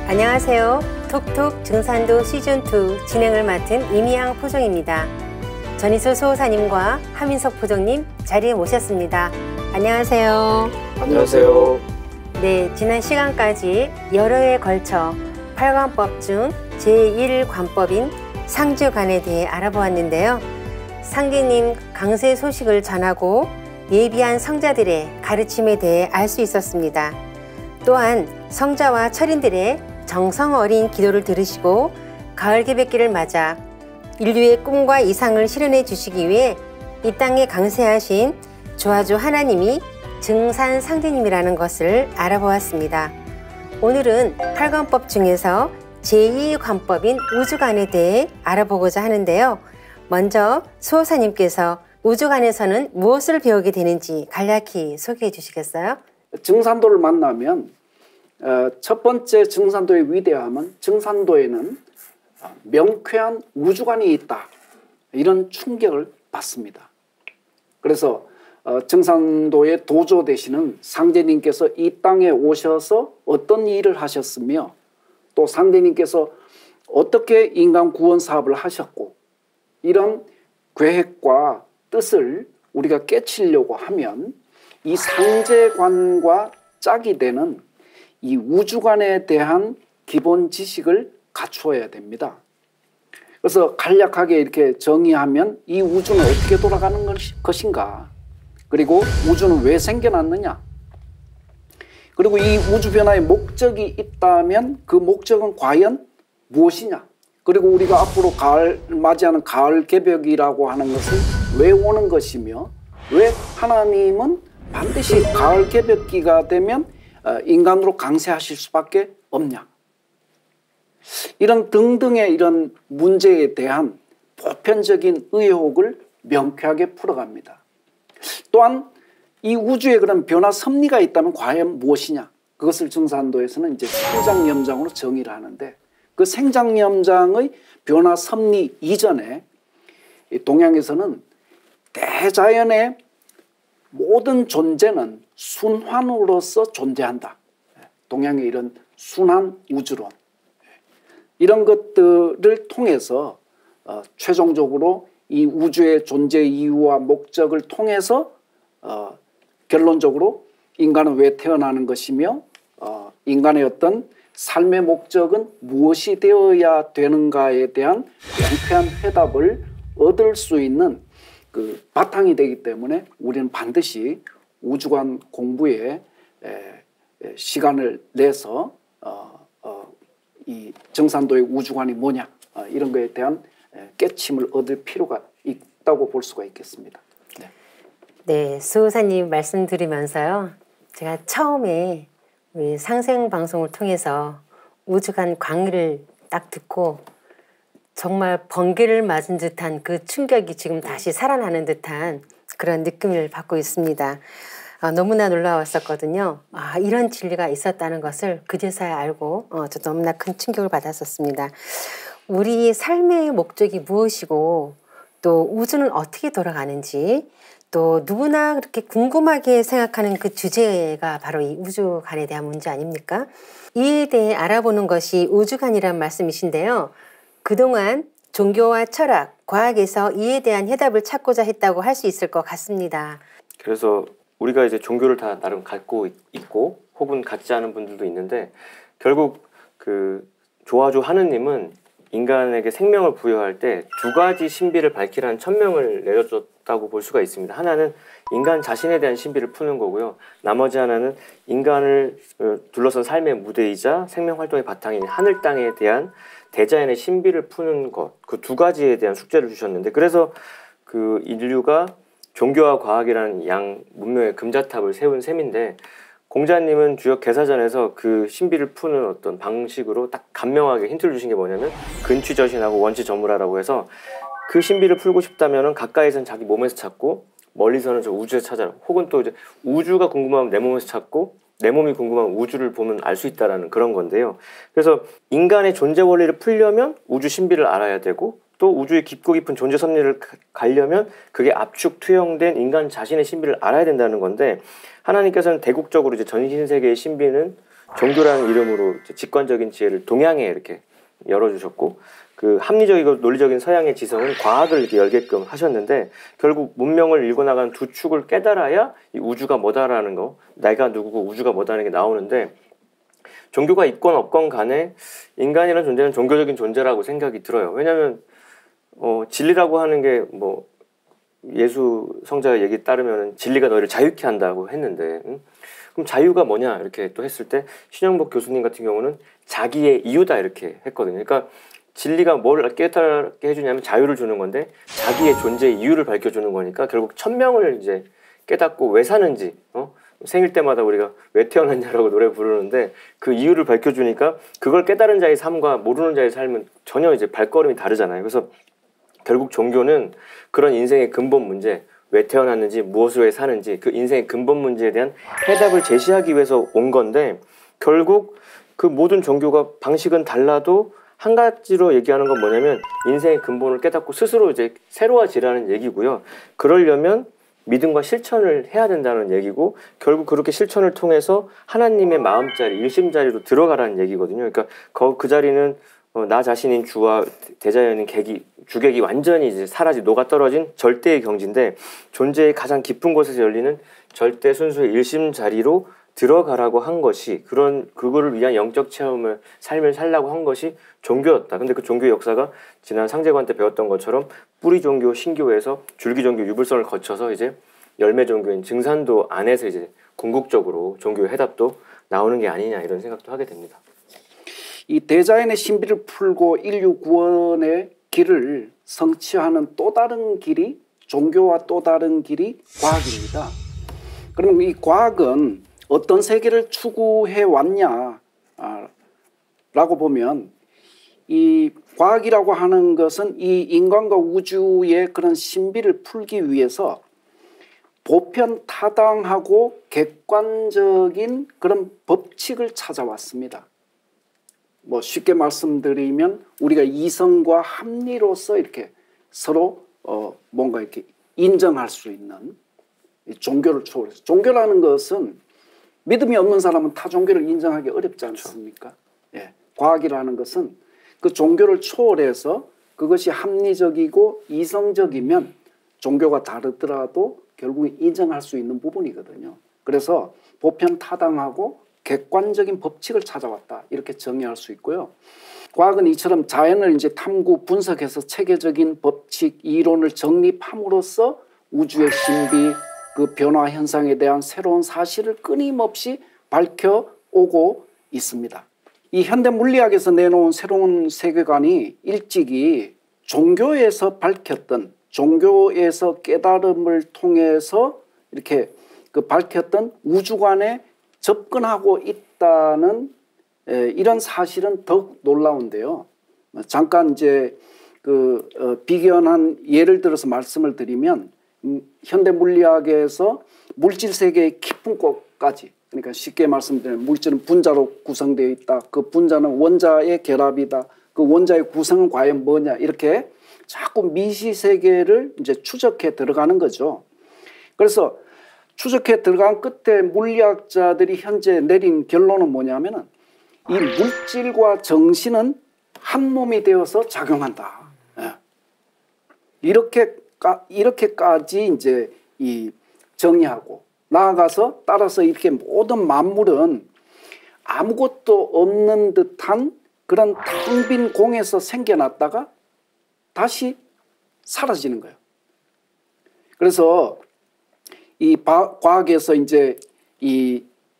안녕하세요. 톡톡 증산도 시즌2 진행을 맡은 이미양 포종입니다. 전희수 수호사님과 하민석 포종님 자리에 모셨습니다. 안녕하세요. 안녕하세요. 네, 지난 시간까지 여러 해에 걸쳐 8관법 중 제1관법인 상주간에 대해 알아보았는데요. 상제님 강세 소식을 전하고 예비한 성자들의 가르침에 대해 알 수 있었습니다. 또한 성자와 철인들의 정성 어린 기도를 들으시고 가을 개벽기를 맞아 인류의 꿈과 이상을 실현해 주시기 위해 이 땅에 강세하신 조아주 하나님이 증산 상제님이라는 것을 알아보았습니다. 오늘은 8관법 중에서 제2관법인 우주간에 대해 알아보고자 하는데요. 먼저 수호사님께서 우주간에서는 무엇을 배우게 되는지 간략히 소개해 주시겠어요? 증산도를 만나면 첫 번째 증산도의 위대함은 증산도에는 명쾌한 우주관이 있다, 이런 충격을 받습니다. 그래서 증산도의 도조 되시는 상제님께서 이 땅에 오셔서 어떤 일을 하셨으며 또 상제님께서 어떻게 인간 구원 사업을 하셨고 이런 계획과 뜻을 우리가 깨치려고 하면 이 상제관과 짝이 되는 이 우주관에 대한 기본 지식을 갖추어야 됩니다. 그래서 간략하게 이렇게 정의하면 이 우주는 어떻게 돌아가는 것인가, 그리고 우주는 왜 생겨났느냐, 그리고 이 우주 변화의 목적이 있다면 그 목적은 과연 무엇이냐, 그리고 우리가 앞으로 맞이하는 가을 개벽이라고 하는 것은 왜 오는 것이며 왜 하나님은 반드시 가을 개벽기가 되면 인간으로 강세하실 수밖에 없냐, 이런 등등의 이런 문제에 대한 보편적인 의혹을 명쾌하게 풀어갑니다. 또한 이 우주에 그런 변화 섭리가 있다면 과연 무엇이냐, 그것을 증산도에서는 이제 생장염장으로 정의를 하는데, 그 생장염장의 변화 섭리 이전에 동양에서는 대자연의 모든 존재는 순환으로서 존재한다. 동양의 이런 순환 우주론, 이런 것들을 통해서 최종적으로 이 우주의 존재 이유와 목적을 통해서 결론적으로 인간은 왜 태어나는 것이며 인간의 어떤 삶의 목적은 무엇이 되어야 되는가에 대한 명쾌한 해답을 얻을 수 있는 그 바탕이 되기 때문에 우리는 반드시 우주관 공부에 시간을 내서 이 증산도의 우주관이 뭐냐, 이런 거에 대한 깨침을 얻을 필요가 있다고 볼 수가 있겠습니다. 네, 네, 수호사님 말씀 드리면서요, 제가 처음에 우리 상생방송을 통해서 우주관 강의를 딱 듣고 정말 번개를 맞은 듯한 그 충격이 지금 다시 살아나는 듯한 그런 느낌을 받고 있습니다. 너무나 놀라웠었거든요. 이런 진리가 있었다는 것을 그제서야 알고 저도 너무나 큰 충격을 받았었습니다. 우리 삶의 목적이 무엇이고 또 우주는 어떻게 돌아가는지 또 누구나 그렇게 궁금하게 생각하는 그 주제가 바로 이 우주관에 대한 문제 아닙니까? 이에 대해 알아보는 것이 우주관이란 말씀이신데요. 그동안 종교와 철학, 과학에서 이에 대한 해답을 찾고자 했다고 할 수 있을 것 같습니다. 그래서 우리가 이제 종교를 다 나름 갖고 있고 혹은 갖지 않은 분들도 있는데, 결국 그 조아주 하느님은 인간에게 생명을 부여할 때 두 가지 신비를 밝히라는 천명을 내려줬다고 볼 수가 있습니다. 하나는 인간 자신에 대한 신비를 푸는 거고요. 나머지 하나는 인간을 둘러싼 삶의 무대이자 생명 활동의 바탕인 하늘 땅에 대한 대자연의 신비를 푸는 것, 그 두 가지에 대한 숙제를 주셨는데, 그래서 그 인류가 종교와 과학이라는 양 문명의 금자탑을 세운 셈인데, 공자님은 주역 개사전에서 그 신비를 푸는 어떤 방식으로 딱 간명하게 힌트를 주신 게 뭐냐면 근취저신하고 원취저무라라고 해서, 그 신비를 풀고 싶다면 가까이서는 자기 몸에서 찾고 멀리서는 저 우주에서 찾아라, 혹은 또 이제 우주가 궁금하면 내 몸에서 찾고 내 몸이 궁금하면 우주를 보면 알 수 있다라는 그런 건데요. 그래서 인간의 존재 원리를 풀려면 우주 신비를 알아야 되고, 또 우주의 깊고 깊은 존재 섭리를 가려면 그게 압축 투영된 인간 자신의 신비를 알아야 된다는 건데, 하나님께서는 대국적으로 이제 전신세계의 신비는 종교라는 이름으로 직관적인 지혜를 동양에 이렇게 열어주셨고 그 합리적이고 논리적인 서양의 지성은 과학을 이렇게 열게끔 하셨는데 결국 문명을 일궈 나가는 두 축을 깨달아야 이 우주가 뭐다라는 거, 내가 누구고 우주가 뭐다라는 게 나오는데 종교가 있건 없건 간에 인간이라는 존재는 종교적인 존재라고 생각이 들어요. 왜냐하면 진리라고 하는 게 뭐 예수 성자의 얘기 따르면 진리가 너희를 자유케 한다고 했는데 그럼 자유가 뭐냐 이렇게 또 했을 때 신영복 교수님 같은 경우는 자기의 이유다 이렇게 했거든요. 그러니까 진리가 뭘 깨닫게 해주냐면 자유를 주는 건데 자기의 존재의 이유를 밝혀주는 거니까 결국 천명을 이제 깨닫고 왜 사는지 생일 때마다 우리가 왜 태어났냐라고 노래 부르는데 그 이유를 밝혀주니까 그걸 깨달은 자의 삶과 모르는 자의 삶은 전혀 이제 발걸음이 다르잖아요. 그래서 결국 종교는 그런 인생의 근본 문제, 왜 태어났는지 무엇을 왜 사는지 그 인생의 근본 문제에 대한 해답을 제시하기 위해서 온 건데 결국 그 모든 종교가 방식은 달라도 한 가지로 얘기하는 건 뭐냐면 인생의 근본을 깨닫고 스스로 이제 새로워지라는 얘기고요. 그러려면 믿음과 실천을 해야 된다는 얘기고 결국 그렇게 실천을 통해서 하나님의 마음자리, 일심자리로 들어가라는 얘기거든요. 그러니까 그 자리는 나 자신인 주와 대자연인 주객이 완전히 이제 녹아떨어진 절대의 경지인데 존재의 가장 깊은 곳에서 열리는 절대 순수의 일심자리로 들어가라고 한 것이 그거를 위한 영적 삶을 살라고 한 것이 종교였다. 근데 그 종교의 역사가 지난 상제관 때 배웠던 것처럼 뿌리 종교, 신교에서 줄기 종교, 유불선을 거쳐서 이제 열매 종교인 증산도 안에서 이제 궁극적으로 종교의 해답도 나오는 게 아니냐 이런 생각도 하게 됩니다. 이 대자연의 신비를 풀고 인류 구원의 길을 성취하는 또 다른 길이 종교와 또 다른 길이 과학입니다. 그럼 이 과학은 어떤 세계를 추구해 왔냐 라고 보면 이 과학이라고 하는 것은 이 인간과 우주의 그런 신비를 풀기 위해서 보편 타당하고 객관적인 그런 법칙을 찾아왔습니다. 뭐 쉽게 말씀드리면 우리가 이성과 합리로서 이렇게 서로 뭔가 이렇게 인정할 수 있는 종교를 초월해서 종교라는 것은 믿음이 없는 사람은 타 종교를 인정하기 어렵지 않습니까? 예. 과학이라는 것은 그 종교를 초월해서 그것이 합리적이고 이성적이면 종교가 다르더라도 결국 인정할 수 있는 부분이거든요. 그래서 보편 타당하고 객관적인 법칙을 찾아왔다 이렇게 정의할 수 있고요. 과학은 이처럼 자연을 이제 탐구 분석해서 체계적인 법칙 이론을 정립함으로써 우주의 신비 그 변화 현상에 대한 새로운 사실을 끊임없이 밝혀오고 있습니다. 이 현대 물리학에서 내놓은 새로운 세계관이 일찍이 종교에서 밝혔던 종교에서 깨달음을 통해서 이렇게 그 밝혔던 우주관에 접근하고 있다는 이런 사실은 더욱 놀라운데요. 잠깐 이제 비견한 예를 들어서 말씀을 드리면 현대 물리학에서 물질 세계의 깊은 곳까지 그러니까 쉽게 말씀드리면 물질은 분자로 구성되어 있다. 그 분자는 원자의 결합이다. 그 원자의 구성은 과연 뭐냐 이렇게 자꾸 미시 세계를 이제 추적해 들어가는 거죠. 그래서 추적해 들어간 끝에 물리학자들이 현재 내린 결론은 뭐냐면은 이 물질과 정신은 한 몸이 되어서 작용한다. 이렇게까지 이제 이 정의하고 나아가서 따라서 이렇게 모든 만물은 아무것도 없는 듯한 그런 텅 빈 공에서 생겨났다가 다시 사라지는 거예요. 그래서 이 과학에서 이제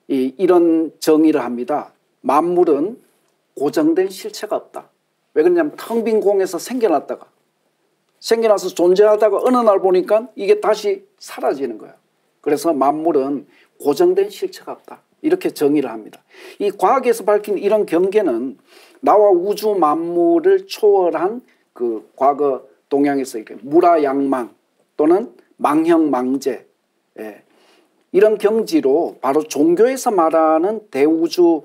이런 정의를 합니다. 만물은 고정된 실체가 없다. 왜 그러냐면 텅 빈 공에서 생겨나서 존재하다가 어느 날 보니까 이게 다시 사라지는 거예요. 그래서 만물은 고정된 실체가 없다. 이렇게 정의를 합니다. 이 과학에서 밝힌 이런 경계는 나와 우주 만물을 초월한 그 과거 동양에서 이렇게 무라양망 또는 망형망제 이런 경지로 바로 종교에서 말하는 대우주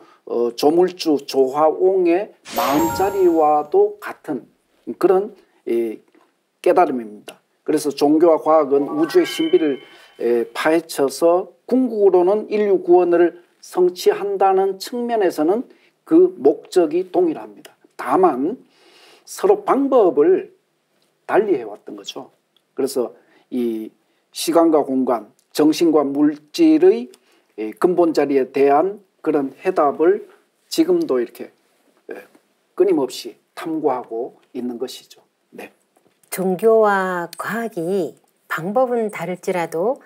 조물주 조화옹의 마음자리와도 같은 그런 깨달음입니다. 그래서 종교와 과학은 우주의 신비를 파헤쳐서 궁극으로는 인류 구원을 성취한다는 측면에서는 그 목적이 동일합니다. 다만 서로 방법을 달리 해왔던 거죠. 그래서 이 시간과 공간, 정신과 물질의 근본 자리에 대한 그런 해답을 지금도 이렇게 끊임없이 탐구하고 있는 것이죠. 네. 종교와 과학이 방법은 다를지라도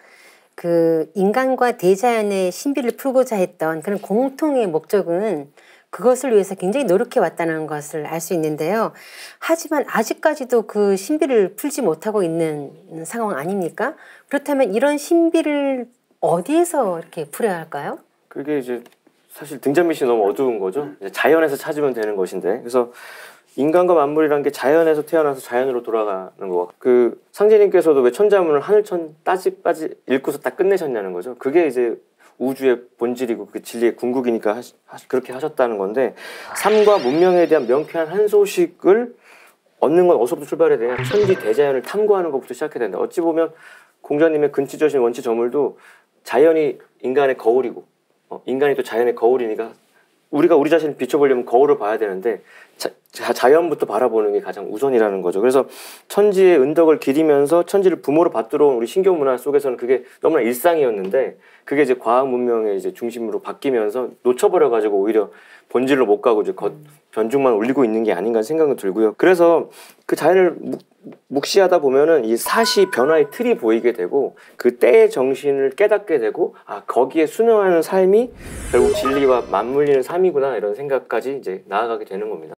그 인간과 대자연의 신비를 풀고자 했던 그런 공통의 목적은 그것을 위해서 굉장히 노력해 왔다는 것을 알 수 있는데요. 하지만 아직까지도 그 신비를 풀지 못하고 있는 상황 아닙니까? 그렇다면 이런 신비를 어디에서 이렇게 풀어야 할까요? 그게 이제 사실 등잔빛이 너무 어두운 거죠. 이제 자연에서 찾으면 되는 것인데, 그래서 인간과 만물이란 게 자연에서 태어나서 자연으로 돌아가는 거. 그 상제님께서도 왜 천자문을 하늘천 따지빠지 읽고서 딱 끝내셨냐는 거죠. 그게 이제 우주의 본질이고 그 진리의 궁극이니까 그렇게 하셨다는 건데, 삶과 문명에 대한 명쾌한 한 소식을 얻는 건 어디서부터 출발해야 되냐? 천지 대자연을 탐구하는 것부터 시작해야 된다. 어찌 보면 공자님의 근치저신 원치저물도 자연이 인간의 거울이고 인간이 또 자연의 거울이니까 우리가 우리 자신을 비춰보려면 거울을 봐야 되는데 자연부터 바라보는 게 가장 우선이라는 거죠. 그래서 천지의 은덕을 기리면서 천지를 부모로 받들어 온 우리 신교 문화 속에서는 그게 너무나 일상이었는데, 그게 이제 과학 문명의 이제 중심으로 바뀌면서 놓쳐버려가지고 오히려 본질로 못 가고 이제 변죽만 올리고 있는 게 아닌가 생각은 들고요. 그래서 그 자연을 묵시하다 보면은 이 사시 변화의 틀이 보이게 되고 그 때의 정신을 깨닫게 되고, 아, 거기에 순응하는 삶이 결국 진리와 맞물리는 삶이구나, 이런 생각까지 이제 나아가게 되는 겁니다.